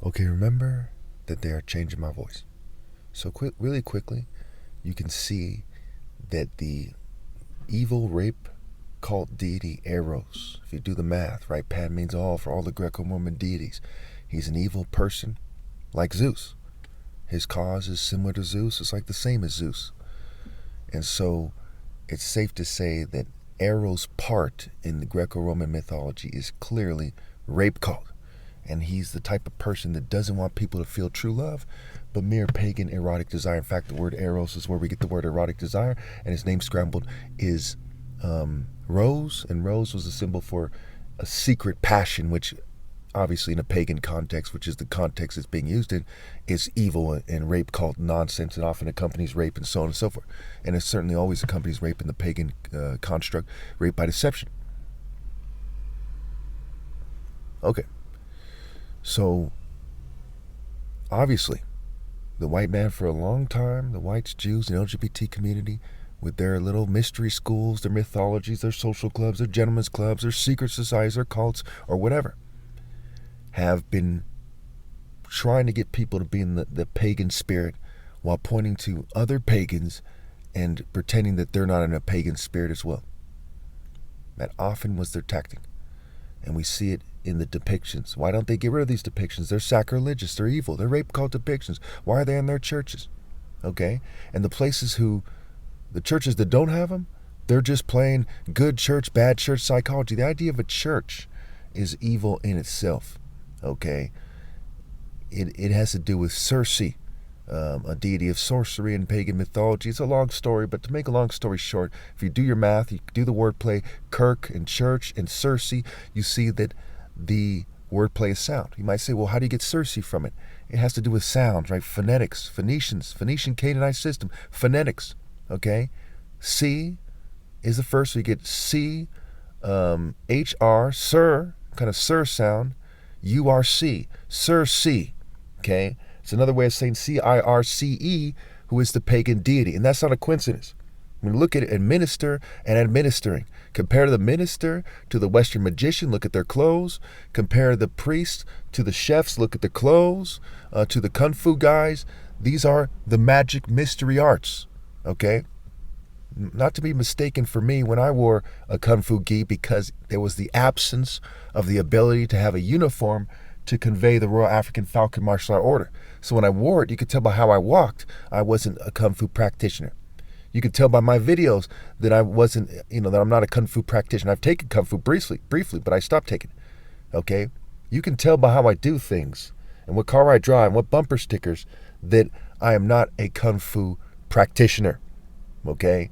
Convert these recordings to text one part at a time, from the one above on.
Okay, remember that they are changing my voice. So really quickly, you can see that the evil rape cult deity Eros, if you do the math, right, Pan means all for all the Greco-Roman deities. He's an evil person like Zeus. His cause is similar to Zeus. It's like the same as Zeus. And so it's safe to say that Eros' part in the Greco-Roman mythology is clearly rape cult. And he's the type of person that doesn't want people to feel true love, but mere pagan erotic desire. In fact, the word eros is where we get the word erotic desire, and his name scrambled is rose, and rose was a symbol for a secret passion, which obviously in a pagan context, which is the context it's being used in, is evil and rape cult nonsense, and often accompanies rape and so on and so forth. And it certainly always accompanies rape in the pagan construct, rape by deception. Okay. So, obviously, the white man for a long time, the whites, Jews, and LGBT community, with their little mystery schools, their mythologies, their social clubs, their gentlemen's clubs, their secret societies, their cults, or whatever, have been trying to get people to be in the pagan spirit while pointing to other pagans and pretending that they're not in a pagan spirit as well. That often was their tactic. And we see it in the depictions. Why don't they get rid of these depictions? They're sacrilegious. They're evil. They're rape cult depictions. Why are they in their churches? Okay? And the churches that don't have them, they're just playing good church, bad church psychology. The idea of a church is evil in itself. Okay? It has to do with Circe, a deity of sorcery and pagan mythology. It's a long story, but to make a long story short, if you do your math, you do the wordplay, Kirk and church and Circe, you see that the wordplay is sound. You might say, well, how do you get Circe from it? It has to do with sounds, right? Phonetics, Phoenician Canaanite system, phonetics, okay? C is the first, so you get C, HR, Sir, kind of Sir sound, URC, Circe, okay? It's another way of saying CIRCE, who is the pagan deity. And that's not a coincidence. When you look at administer and administering, compare the minister to the Western magician, look at their clothes. Compare the priest to the chefs, look at their clothes. To the kung fu guys, these are the magic mystery arts, okay? Not to be mistaken for me when I wore a kung fu gi, because there was the absence of the ability to have a uniform to convey the Royal African Falcon Martial Art Order. So when I wore it, you could tell by how I walked, I wasn't a Kung Fu practitioner. You could tell by my videos that I wasn't, that I'm not a Kung Fu practitioner. I've taken Kung Fu briefly, but I stopped taking it, okay? You can tell by how I do things and what car I drive and what bumper stickers that I am not a Kung Fu practitioner, okay?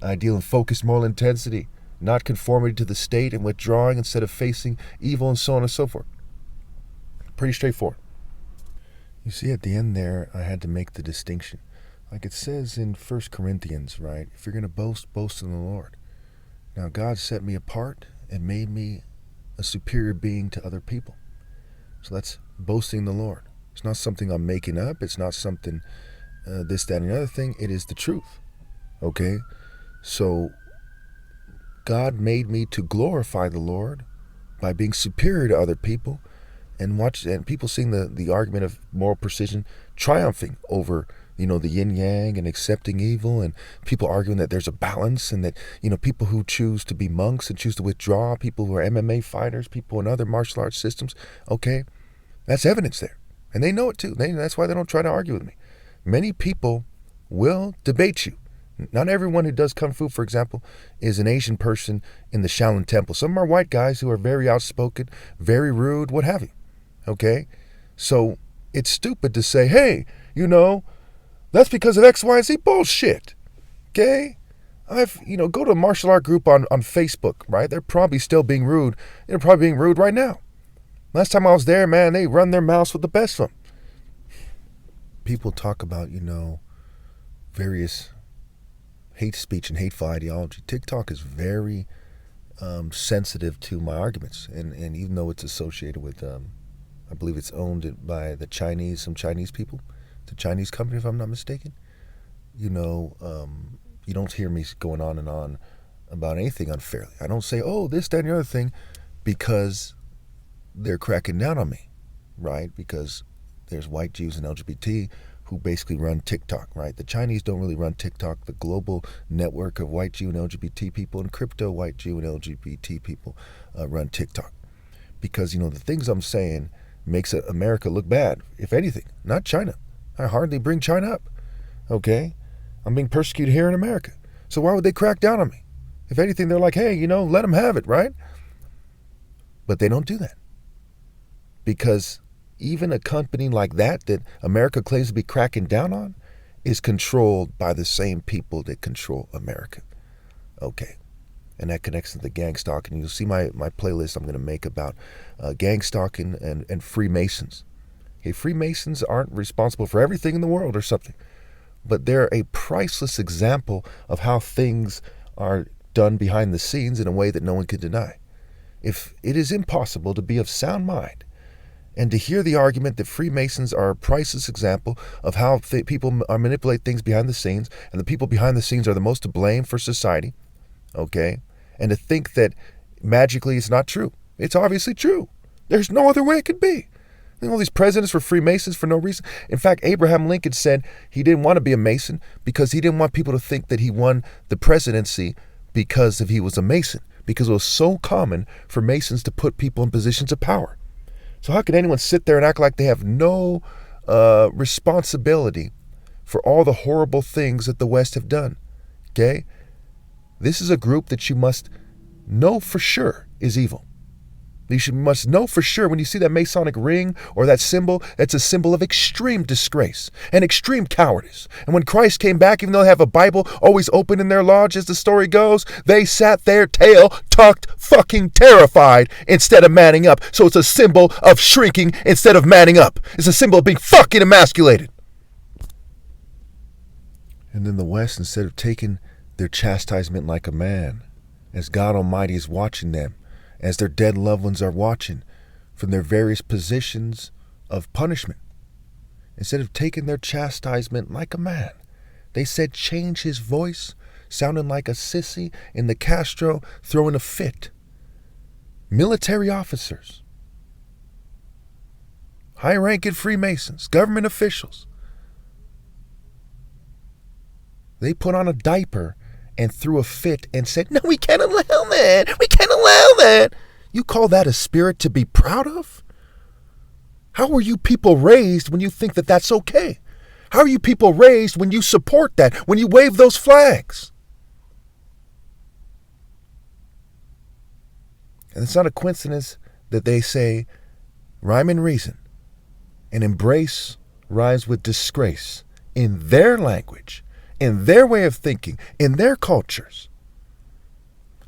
I deal in focused moral intensity, not conformity to the state, and withdrawing instead of facing evil, and so on and so forth. Pretty straightforward. You see, at the end there, I had to make the distinction. Like it says in 1 Corinthians, right? If you're going to boast, boast in the Lord. Now, God set me apart and made me a superior being to other people. So that's boasting in the Lord. It's not something I'm making up. It's not something this, that, and the other thing. It is the truth. Okay? So, God made me to glorify the Lord by being superior to other people, and people seeing the argument of moral precision triumphing over the yin yang and accepting evil, and people arguing that there's a balance, and that people who choose to be monks and choose to withdraw, people who are MMA fighters, people in other martial arts systems, okay, that's evidence there, and they know it too. That's why they don't try to argue with me. Many people will debate you. Not everyone who does Kung Fu, for example, is an Asian person in the Shaolin Temple. Some are white guys who are very outspoken, very rude, what have you. Okay? So it's stupid to say, hey, that's because of X, Y, and Z. Bullshit. Okay? Go to a martial art group on Facebook, right? They're probably still being rude. They're probably being rude right now. Last time I was there, man, they run their mouths with the best of them. People talk about, various hate speech and hateful ideology. TikTok is very sensitive to my arguments. And even though it's associated with, I believe it's owned by some Chinese people. It's a Chinese company, if I'm not mistaken. You don't hear me going on and on about anything unfairly. I don't say, oh, this, that, and the other thing, because they're cracking down on me, right? Because there's white Jews and LGBT who basically run TikTok, right? The Chinese don't really run TikTok. The global network of white Jew and LGBT people and crypto white Jew and LGBT people run TikTok. Because, the things I'm saying makes America look bad, if anything, not China. I hardly bring China up, okay? I'm being persecuted here in America. So why would they crack down on me? If anything, they're like, hey, let them have it, right? But they don't do that. Because even a company like that America claims to be cracking down on is controlled by the same people that control America. Okay. And that connects to the gang stalking. You'll see my playlist I'm going to make about gang stalking and Freemasons. Okay, Freemasons aren't responsible for everything in the world or something, but they're a priceless example of how things are done behind the scenes in a way that no one can deny. If it is impossible to be of sound mind and to hear the argument that Freemasons are a priceless example of how people manipulate things behind the scenes, and the people behind the scenes are the most to blame for society, okay? And to think that magically it's not true. It's obviously true. There's no other way it could be. All these presidents were Freemasons for no reason. In fact, Abraham Lincoln said he didn't want to be a Mason because he didn't want people to think that he won the presidency because he was a Mason, because it was so common for Masons to put people in positions of power. So how can anyone sit there and act like they have no responsibility for all the horrible things that the West have done? Okay? This is a group that you must know for sure is evil. Must know for sure when you see that Masonic ring or that symbol, it's a symbol of extreme disgrace and extreme cowardice. And when Christ came back, even though they have a Bible always open in their lodge, as the story goes, they sat there tail tucked, fucking terrified instead of manning up. So it's a symbol of shrinking instead of manning up. It's a symbol of being fucking emasculated. And then the West, instead of taking their chastisement like a man, as God Almighty is watching them, as their dead loved ones are watching from their various positions of punishment, instead of taking their chastisement like a man, they said change his voice, sounding like a sissy in the Castro throwing a fit. Military officers, high-ranking Freemasons, government officials, they put on a diaper and threw a fit and said, no, we can't allow that. We can't allow that. You call that a spirit to be proud of? How were you people raised when you think that that's okay? How are you people raised when you support that, when you wave those flags? And it's not a coincidence that they say rhyme and reason and embrace rhymes with disgrace in their language, in their way of thinking, in their cultures.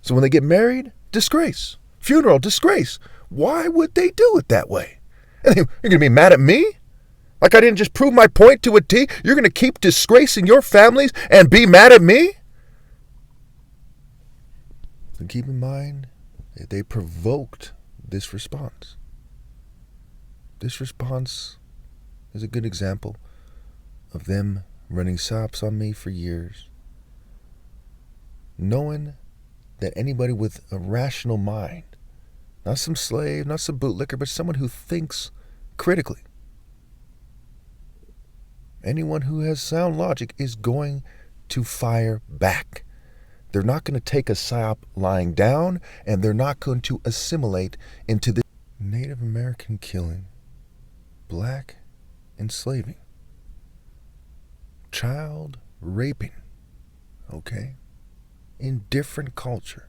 So when they get married, disgrace. Funeral, disgrace. Why would they do it that way? And you're going to be mad at me? Like I didn't just prove my point to a T? You're going to keep disgracing your families and be mad at me? And keep in mind that they provoked this response. This response is a good example of them running sops on me for years, knowing that anybody with a rational mind, not some slave, not some bootlicker, but someone who thinks critically, anyone who has sound logic is going to fire back. They're not going to take a psyop lying down, and they're not going to assimilate into the Native American killing, black enslaving, child raping, okay? In different culture,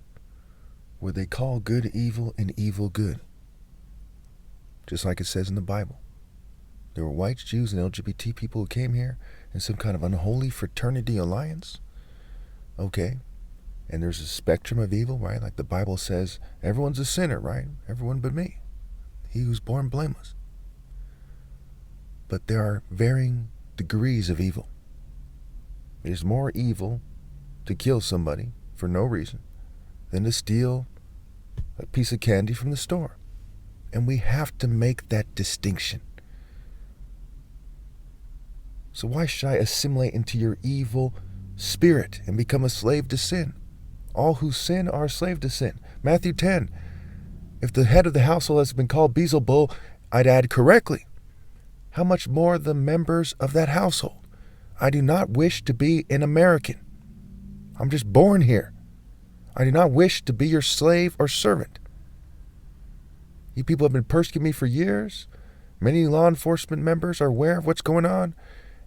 where they call good evil and evil good. Just like it says in the Bible. There were whites, Jews, and LGBT people who came here in some kind of unholy fraternity alliance, okay? And there's a spectrum of evil, right? Like the Bible says, everyone's a sinner, right? Everyone but me. He who's born blameless. But there are varying degrees of evil. It is more evil to kill somebody for no reason than to steal a piece of candy from the store. And we have to make that distinction. So why should I assimilate into your evil spirit and become a slave to sin? All who sin are a slave to sin. Matthew 10. If the head of the household has been called Beelzebul, I'd add correctly. how much more the members of that household? I do not wish to be an American. I'm just born here. I do not wish to be your slave or servant. You people have been persecuting me for years. Many law enforcement members are aware of what's going on,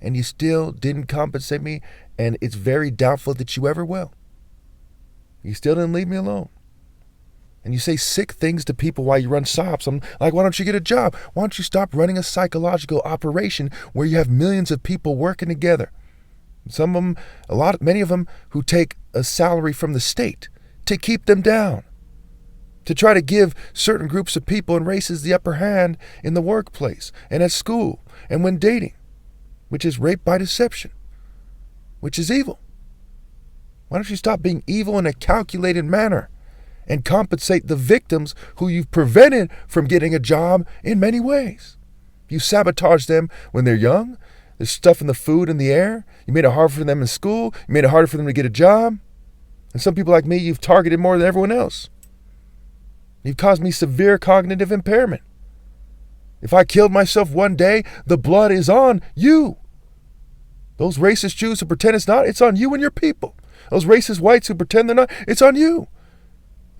and you still didn't compensate me, and it's very doubtful that you ever will. You still didn't leave me alone. And you say sick things to people while you run SOPs. I'm like, why don't you get a job? Why don't you stop running a psychological operation where you have millions of people working together? Some of them, many of them who take a salary from the state to keep them down, to try to give certain groups of people and races the upper hand in the workplace and at school and when dating, which is rape by deception, which is evil. Why don't you stop being evil in a calculated manner and compensate the victims who you've prevented from getting a job in many ways? You sabotage them when they're young. There's stuff in the food and the air. You made it hard for them in school. You made it harder for them to get a job. And some people like me, you've targeted more than everyone else. You've caused me severe cognitive impairment. If I killed myself one day, the blood is on you. Those racist Jews who pretend it's not, it's on you and your people. Those racist whites who pretend they're not, it's on you.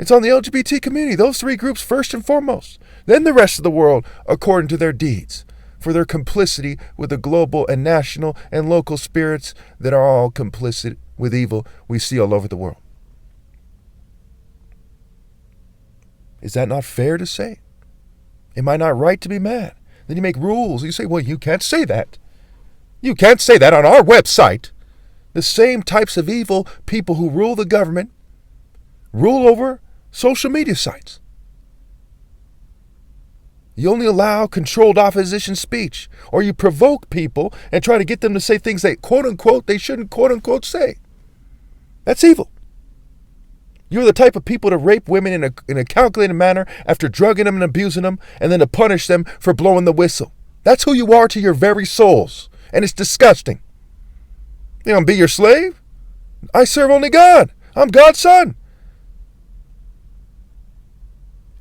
It's on the LGBT community, those three groups first and foremost. Then the rest of the world, according to their deeds, for their complicity with the global and national and local spirits that are all complicit with evil we see all over the world. Is that not fair to say? Am I not right to be mad? Then you make rules. You say, well, you can't say that. You can't say that on our website. The same types of evil people who rule the government rule over social media sites. You only allow controlled opposition speech, or you provoke people and try to get them to say things they quote unquote they shouldn't quote unquote say. That's evil. You're the type of people to rape women in a calculated manner after drugging them and abusing them, and then to punish them for blowing the whistle. That's who you are to your very souls, and it's disgusting. You don't be your slave? I serve only God. I'm God's son.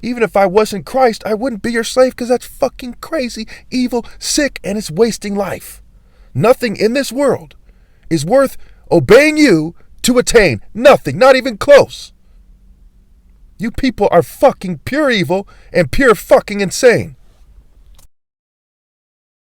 Even if I wasn't Christ, I wouldn't be your slave because that's fucking crazy, evil, sick, and it's wasting life. Nothing in this world is worth obeying you to attain. Nothing, not even close. You people are fucking pure evil and pure fucking insane.